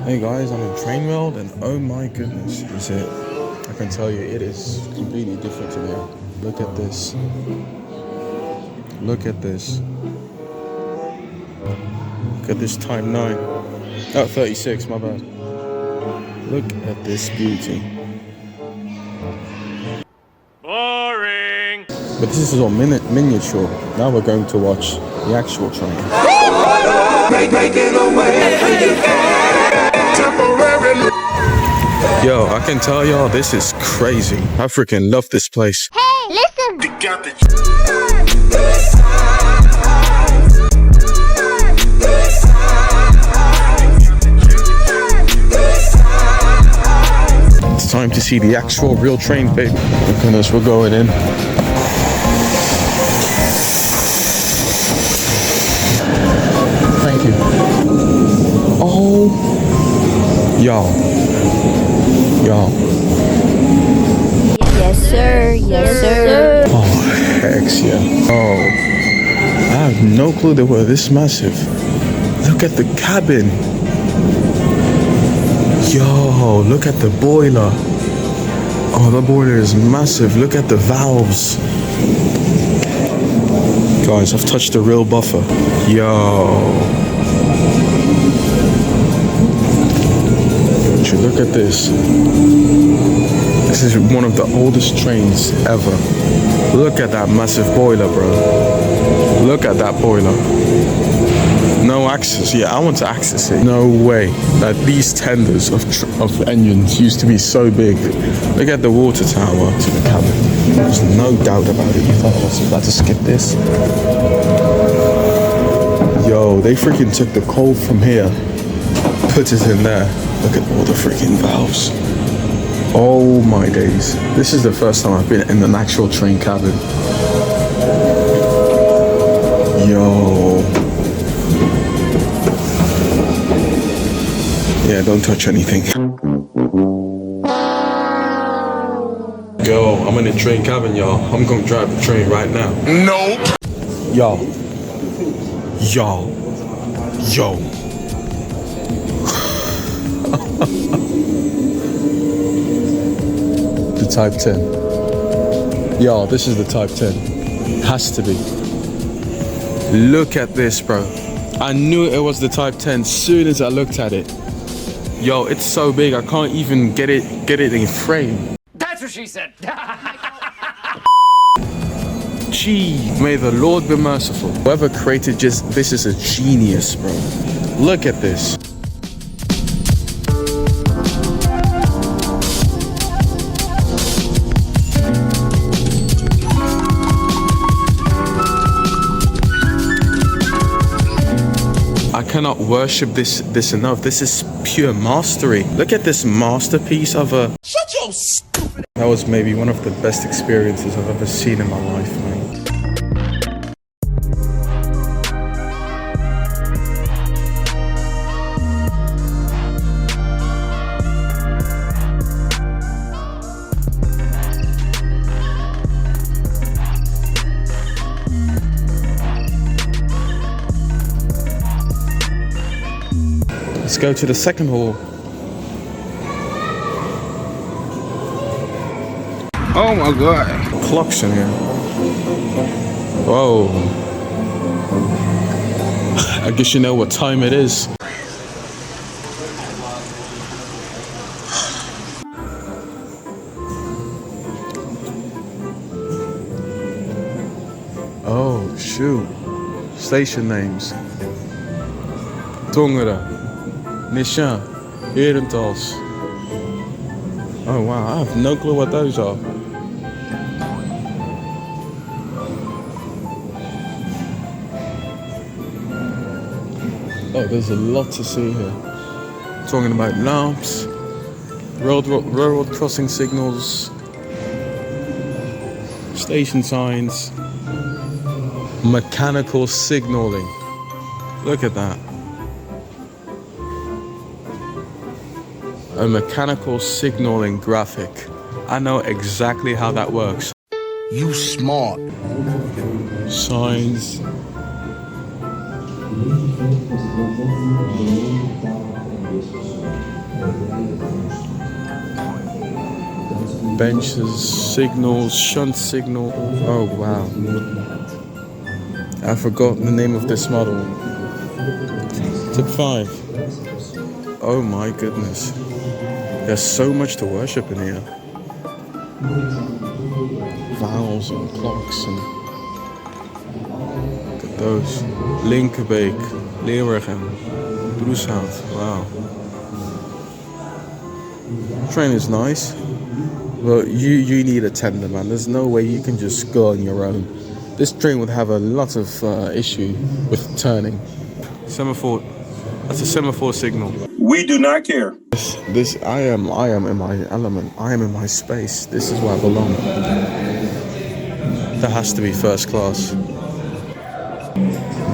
Hey guys, I'm in Train World and oh my goodness, is it? I can tell you it is completely different to there. Look at this. Look at this. Look at this Type 9. Oh, 36, my bad. Look at this beauty. Boring! But this is all miniature. Now we're going to watch the actual train. Yo, I can tell y'all this is crazy. I freaking love this place. Hey, listen! It's time to see the actual real train, babe. Look at us, we're going in. Thank you. Oh, y'all. Yes, sir. Yes, sir. Oh, heck yeah. Oh, I have no clue they were this massive. Look at the cabin. Yo, look at the boiler. Oh, the boiler is massive. Look at the valves. Guys, I've touched the real buffer. Yo. Look at this. This is one of the oldest trains ever. Look at that massive boiler, bro. Look at that boiler. No access. Yeah, I want to access it. No way that these tenders of engines used to be so big. Look at the water tower to the cabin. There's no doubt about it. You thought I was about to skip this? Yo, they freaking took the coal from here, put it in there. Look at all the freaking valves. Oh my days. This is the first time I've been in an actual train cabin. Yo. Yeah, don't touch anything. Yo, I'm in a train cabin, y'all. I'm gonna drive the train right now. Nope. Yo. The Type 10. Yo, this is the Type 10. Has to be. Look at this, bro. I knew it was the Type 10 soon as I looked at it. Yo, it's so big I can't even get it in frame. That's what she said. Gee, may the Lord be merciful. Whoever created this is a genius, bro. Look at this. I cannot worship this enough. This is pure mastery. Look at this masterpiece of a... Shut your stupid... That was maybe one of the best experiences I've ever seen in my life, man. Let's go to the second hall. Oh my god. Clocks in here. Whoa. I guess you know what time it is. Oh, shoot. Station names. Tongeren. Nishan. Herentals. Oh wow, I have no clue what those are. Oh, there's a lot to see here. Talking about lamps, railroad crossing signals, station signs, mechanical signaling. Look at that. A mechanical signaling graphic. I know exactly how that works. You smart. Signs. Benches, signals, shunt signal. Oh wow. I forgot the name of this model. Tip 5. Oh my goodness. There's so much to worship in here. Valves and clocks and look at those. Linkerbeek, Leeuwarden, Broeshout. Wow. Train is nice. But you need a tender, man. There's no way you can just go on your own. This train would have a lot of issue with turning. Semaphore. That's a semaphore signal. We do not care. I am in my element. I am in my space. This is where I belong. That has to be first class.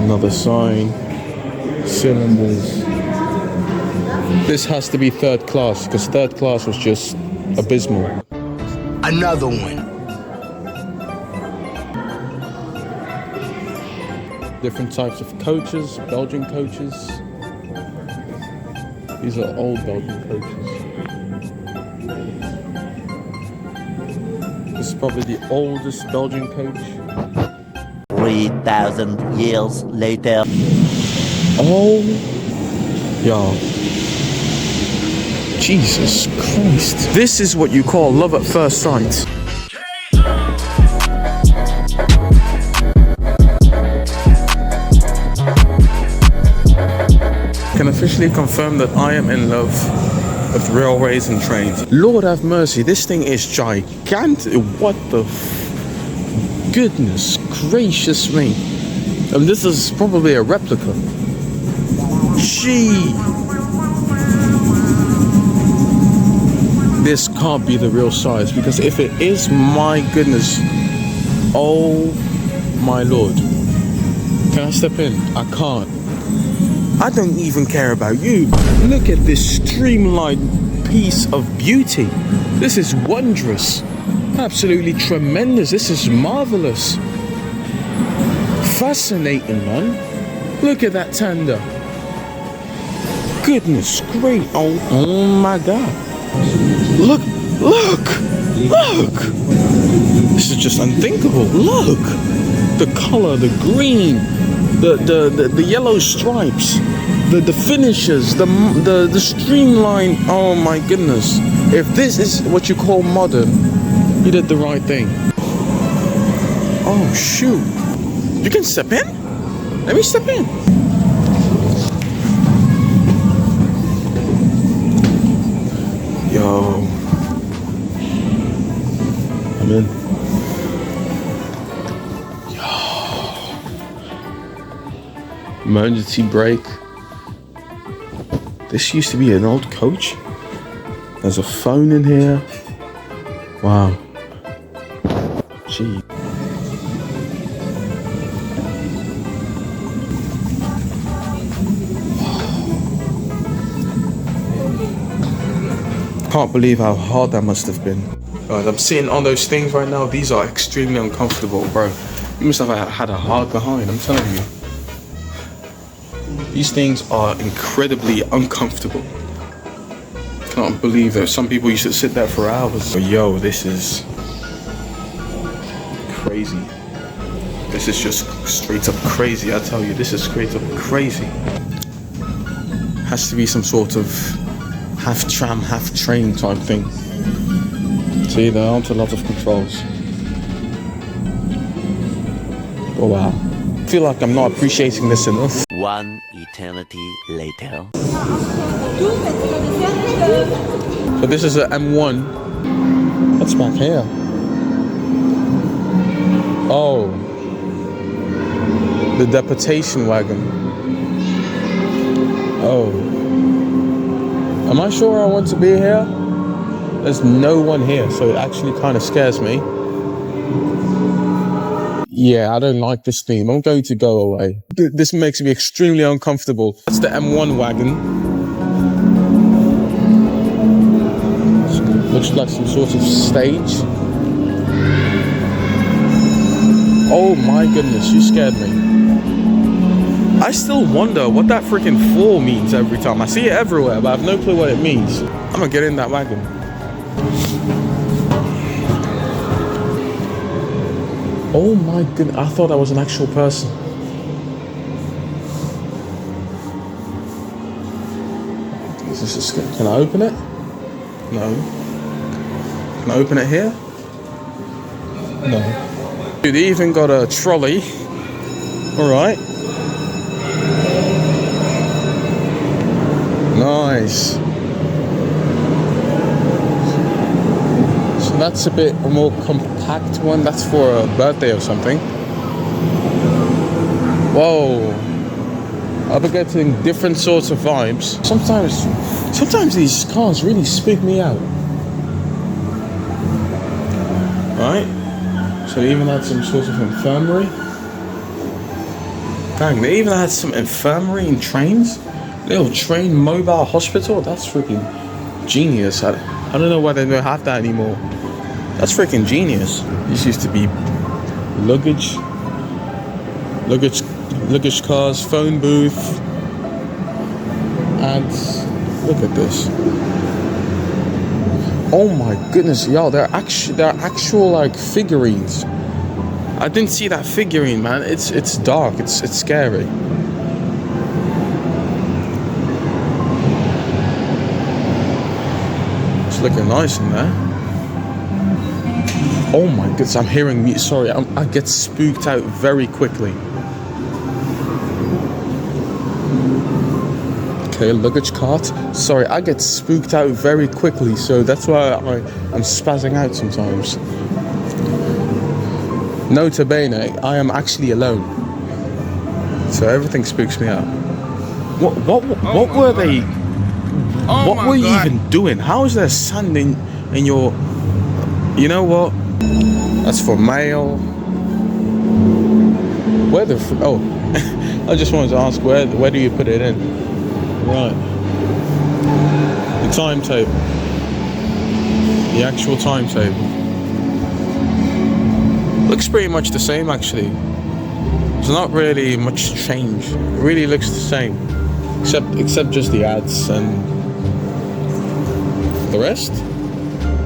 Another sign. Cylinders. This has to be third class, because third class was just abysmal. Another one. Different types of coaches, Belgian coaches. These are old Belgian coaches. This is probably the oldest Belgian coach. 3,000 years later. Oh, yeah. Jesus Christ. This is what you call love at first sight. Can officially confirm that I am in love with railways and trains. Lord have mercy, this thing is gigantic. What the goodness gracious me. And this is probably a replica. Gee. This can't be the real size, because if it is, my goodness, oh my lord. Can I step in? I can't. I don't even care about you. Look at this streamlined piece of beauty. This is wondrous. Absolutely tremendous. This is marvelous. Fascinating, man. Look at that tender. Goodness great. Oh my God. Look. This is just unthinkable. Look. The color, the green, the yellow stripes, the finishes, the streamline. Oh my goodness. If this is what you call modern, you did the right thing. Oh shoot. You can step in? Let me step in. Yo. I'm in. Yo. Emergency brake. This used to be an old coach. There's a phone in here. Wow. Gee. Can't believe how hard that must have been. Guys, I'm sitting on those things right now. These are extremely uncomfortable, bro. You must have had a hard behind, I'm telling you. These things are incredibly uncomfortable. Can't believe that some people used to sit there for hours. But yo, this is crazy. This is just straight up crazy, I tell you. This is straight up crazy. Has to be some sort of half tram, half train type thing. See, there aren't a lot of controls. Oh wow. I feel like I'm not appreciating this enough. One eternity later. So this is a M1. What's back here? Oh. The deportation wagon. Oh. Am I sure I want to be here? There's no one here, so it actually kind of scares me. Yeah, I don't like this theme. I'm going to go away. This makes me extremely uncomfortable. That's the M1 wagon. Looks like some sort of stage. Oh my goodness, you scared me. I still wonder what that freaking 4 means every time. I see it everywhere, but I have no clue what it means. I'm gonna get in that wagon. Oh my goodness, I thought that was an actual person. This is good. Can I open it? No. Can I open it here? No. Dude, they even got a trolley. Alright. Nice. So that's a bit more compact one. That's for a birthday or something. Whoa. I'll be getting different sorts of vibes. Sometimes these cars really spook me out. Right? So they even had some sort of infirmary. Dang, they even had some infirmary in trains. Little train mobile hospital. That's freaking genius. I don't know why they don't have that anymore. That's freaking genius. This used to be luggage cars, phone booth, and look at this. Oh my goodness, y'all! They're actual like figurines. I didn't see that figurine, man. It's dark. It's scary. It's looking nice in there. Oh my goodness! I'm hearing me. Sorry, I get spooked out very quickly. Okay, luggage cart. Sorry, I get spooked out very quickly, so that's why I'm spazzing out sometimes. Nota bene, I am actually alone, so everything spooks me out. What were they? What were you even doing? How is there sand in your? You know what? That's for mail. Where the? Oh, I just wanted to ask where do you put it in? Right. The timetable. The actual timetable. Looks pretty much the same actually. There's not really much change. It really looks the same. Except just the ads and the rest.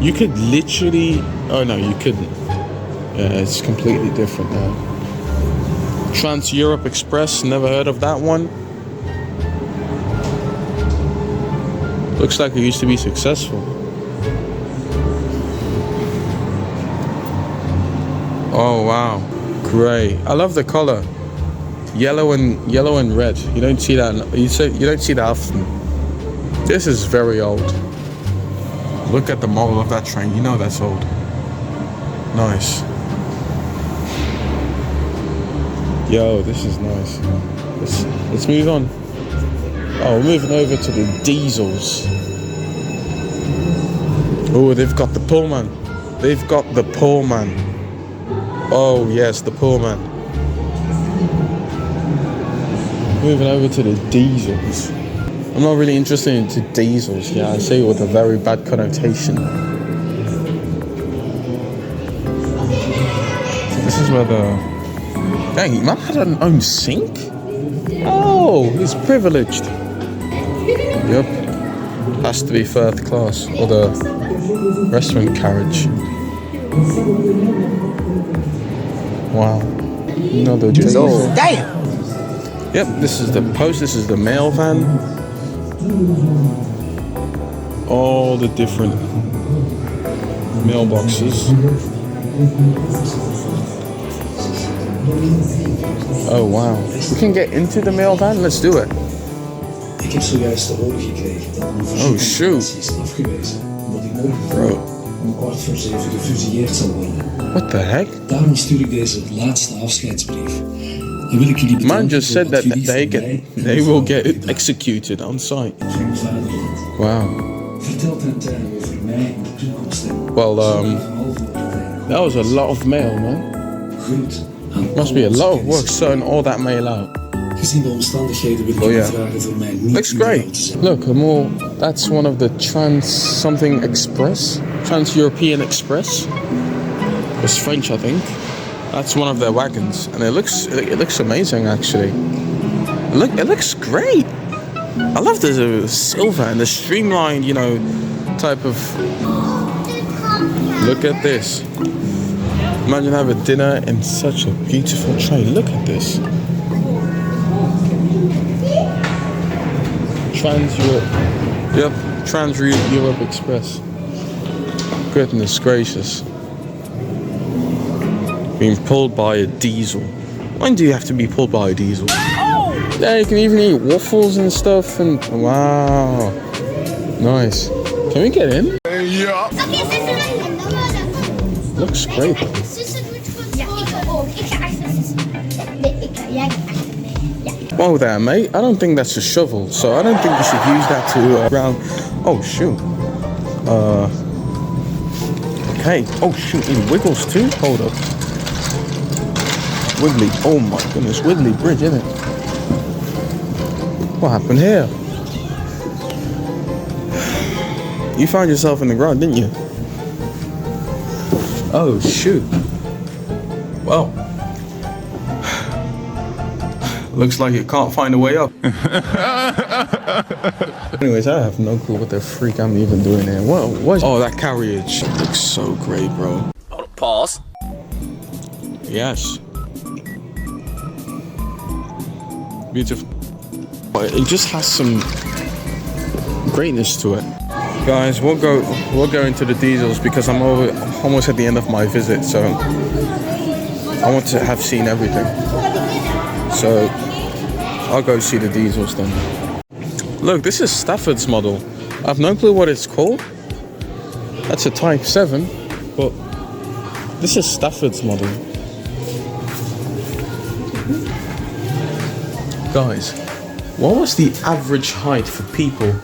You could literally oh no, you couldn't. Yeah, it's completely different now. Trans-Europe Express, never heard of that one. Looks like it used to be successful. Oh wow, great! I love the color, yellow and red. You don't see that. You don't see that often. This is very old. Look at the model of that train. You know that's old. Nice. Yo, this is nice. Let's move on. Oh, we're moving over to the diesels. Oh, they've got the Pullman. They've got the Pullman. Oh, yes, the Pullman. Moving over to the diesels. I'm not really interested into diesels. Yeah, I say it with a very bad connotation. This is where the... Dang, man had an own sink? Oh, he's privileged. Yup. Has to be first class or the restaurant carriage. Wow. Another diesel. Damn! Yep, this is the post, this is the mail van. All the different mailboxes. Oh wow. We can get into the mail van? Let's do it. Ik heb zojuist te horen gekregen dat een shoot. is afgewezen, omdat ik morgen Bro. om 6:15 gefusilleerd zal worden. What the heck? Daarom stuur ik deze laatste afscheidsbrief. En wil ik jullie bedanken Man just said voor that wat jullie voor mij en they voor will mij get gedaan executed on site. hebben. Mijn vaderland. Wow. Vertel ten tijde over mij en de toekomst. Well, that was a lot of mail, man. Groet aan Must be a lot of work sorting all that mail out. Gezien de omstandigheden wil ik Oh, jullie yeah. vragen voor mij niet Looks in de great. rouw te zijn. Look, that's one of the Trans-something Express. Trans-European Express. It's French, I think. That's one of their wagons. And it looks amazing, actually. Look, it looks great. I love the silver and the streamlined, you know, type of. Look at this. Imagine having dinner in such a beautiful tray. Look at this. Trans-Europe. Yep, Trans-Europe Express. Goodness gracious. Being pulled by a diesel. When do you have to be pulled by a diesel? Yeah, you can even eat waffles and stuff and wow. Nice. Can we get in? Ja. Looks great. Whoa there, mate. I don't think that's a shovel, so I don't think you should use that to round. Oh shoot. Okay. Oh shoot, it wiggles too? Hold up. Wiggly. Oh my goodness, wiggly bridge, isn't it? What happened here? You found yourself in the ground, didn't you? Oh shoot. Well, looks like it can't find a way up. Anyways, I have no clue what the freak I'm even doing here. What? Oh, that carriage looks so great, bro. Pause. Yes. Beautiful. But it just has some greatness to it. Guys, we'll go into the diesels because I'm almost at the end of my visit, so I want to have seen everything. So I'll go see the diesels then. Look, this is Stafford's model. I have no clue what it's called. That's a Type 7, but this is Stafford's model. Guys, what was the average height for people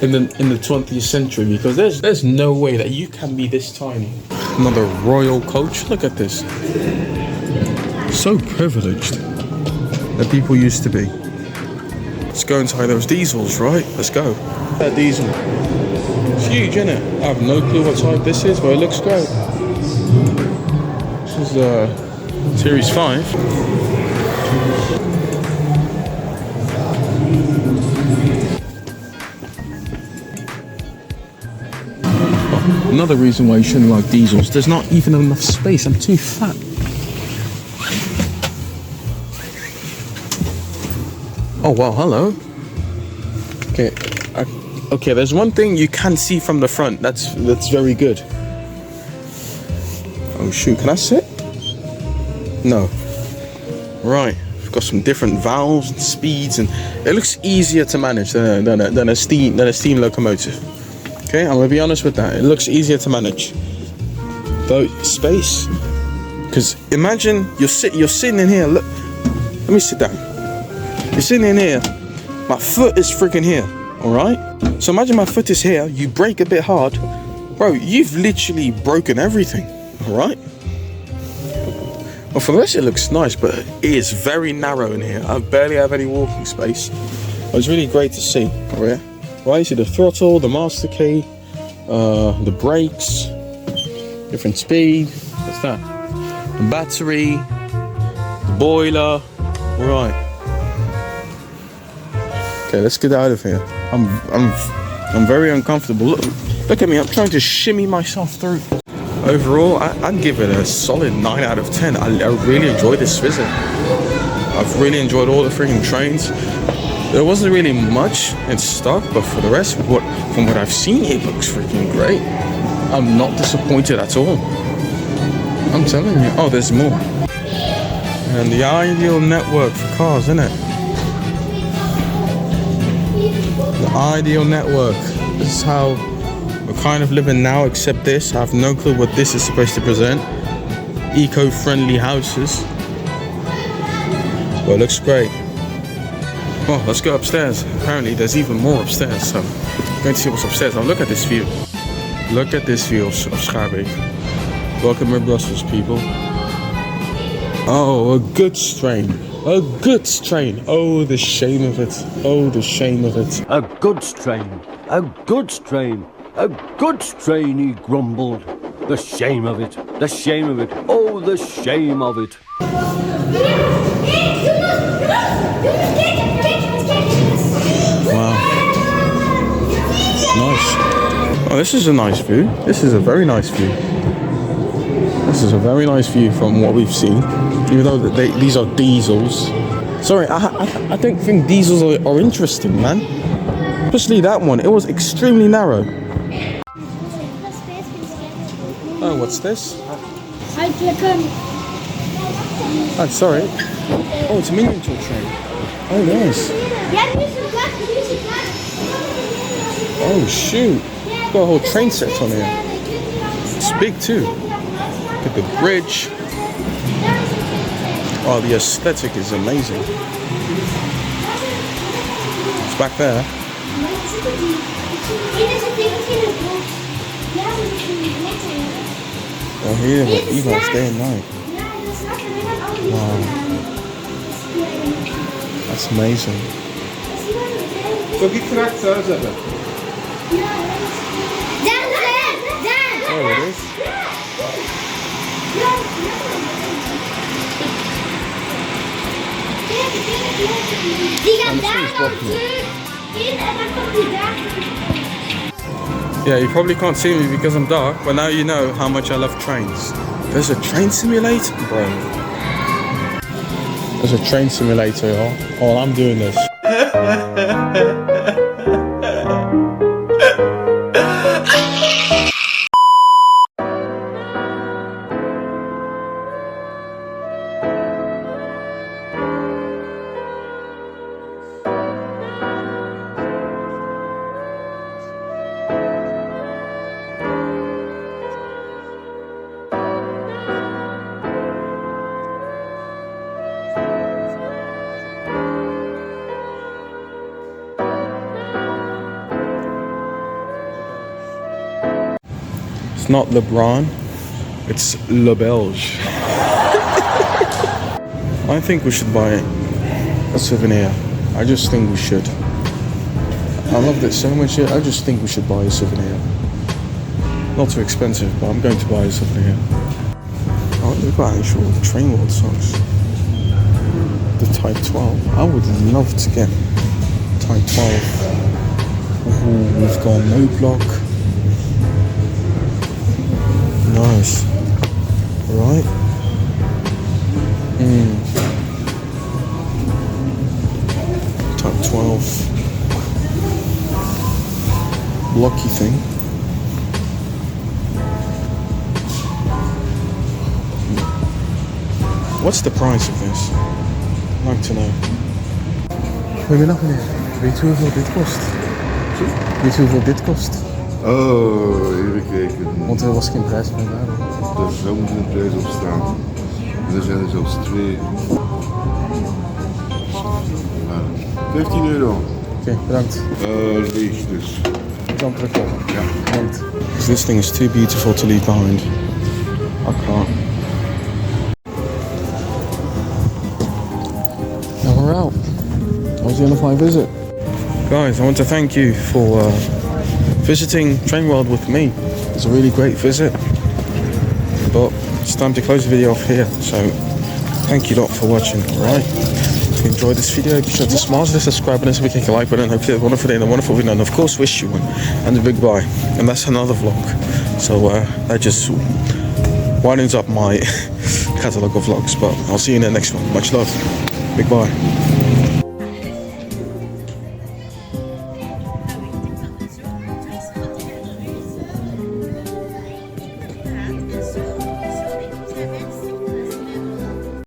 in the 20th century? Because there's no way that you can be this tiny. Another royal coach. Look at this. So privileged that people used to be. Let's go inside those diesels, right? Let's go. That diesel. It's huge, isn't it? I have no clue what type this is, but it looks great. This is Series 5. Another reason why you shouldn't like diesels, there's not even enough space. I'm too fat. Oh wow, hello. Okay, okay. There's one thing you can see from the front. That's very good. Oh shoot, can I sit? No. Right. We've got some different valves and speeds, and it looks easier to manage than a steam locomotive. Okay, I'm gonna be honest with that. It looks easier to manage. Though space, because imagine you're sitting in here. Look, let me sit down. You're sitting in here. My foot is freaking here. All right. So imagine my foot is here. You brake a bit hard, bro. You've literally broken everything. All right. Well, for the rest it looks nice, but it is very narrow in here. I barely have any walking space. It was really great to see. Right. Right, you see the throttle, the master key, the brakes, different speed. What's that? The battery, the boiler. Right. Okay, let's get out of here. I'm very uncomfortable. Look at me. I'm trying to shimmy myself through. Overall, I'd give it a solid 9 out of 10. I really enjoyed this visit. I've really enjoyed all the freaking trains. There wasn't really much in stock, but for the rest, from what I've seen, it looks freaking great. I'm not disappointed at all. I'm telling you. Oh, there's more. And the ideal network for cars, isn't it? The ideal network. This is how we're kind of living now, except this. I have no clue what this is supposed to present. Eco-friendly houses. Well, it looks great. Well, let's go upstairs. Apparently there's even more upstairs, so I'm going to see what's upstairs. Now look at this view. Look at this view of Schaarbeek. Welcome to Brussels, people. Oh, a goods train. A goods train. Oh, the shame of it. Oh, the shame of it. A goods train. A goods train. A goods train, he grumbled. The shame of it. The shame of it. Oh, the shame of it. Wow. Nice. Oh, this is a nice view. This is a very nice view. This is a very nice view from what we've seen. Even though these are diesels. Sorry, I don't think diesels are interesting, man. Especially that one. It was extremely narrow. Oh, what's this? Oh, sorry. Oh, it's a miniature train. Oh, nice. Oh, shoot. Got a whole train set on here. It's big too. Look at the bridge. Oh, the aesthetic is amazing. It's back there. Oh, here, even it's day and night. Wow. That's amazing. Zal ik die correct zetten? Oh, it is. Die gaat daar naartoe. En dan komt die daar. Yeah, you probably can't see me because I'm dark, but now you know how much I love trains. There's a train simulator, bro. There's a train simulator, y'all. Oh, I'm doing this. It's not LeBron, it's Le Belge. I think we should buy a souvenir. I just think we should. I loved it so much. I just think we should buy a souvenir. Not too expensive, but I'm going to buy a souvenir. Oh, they've got actual train world songs. The Type 12. I would love to get Type 12. Ooh, we've got no block. Nice. Right. Type 12. Blocky thing. What's the price of this? I'd like to know. Goedemiddag meneer. Weet u hoeveel dit kost? Weet u hoeveel dit kost? Oh, even kijken. Want er was geen prijs meer bij. Er zou moeten een prijs op staan. En er zijn er zelfs 2. 15 euro. Oké, bedankt. Leeg dus. Dan terugkomen. Ja. Bedankt. Because this thing is too beautiful to leave behind. I can't. Now we're out. That was the end of my visit. Guys, I want to thank you for visiting Train World with me. It was a really great visit. But it's time to close the video off here. So thank you lot for watching. Alright. If you enjoyed this video, be sure to shmazzle, subscribe, and also click a like button. Hopefully you have a wonderful day and a wonderful video. And of course, wish you one. And a big bye. And that's another vlog. So that just widens up my catalogue of vlogs. But I'll see you in the next one. Much love. Big bye.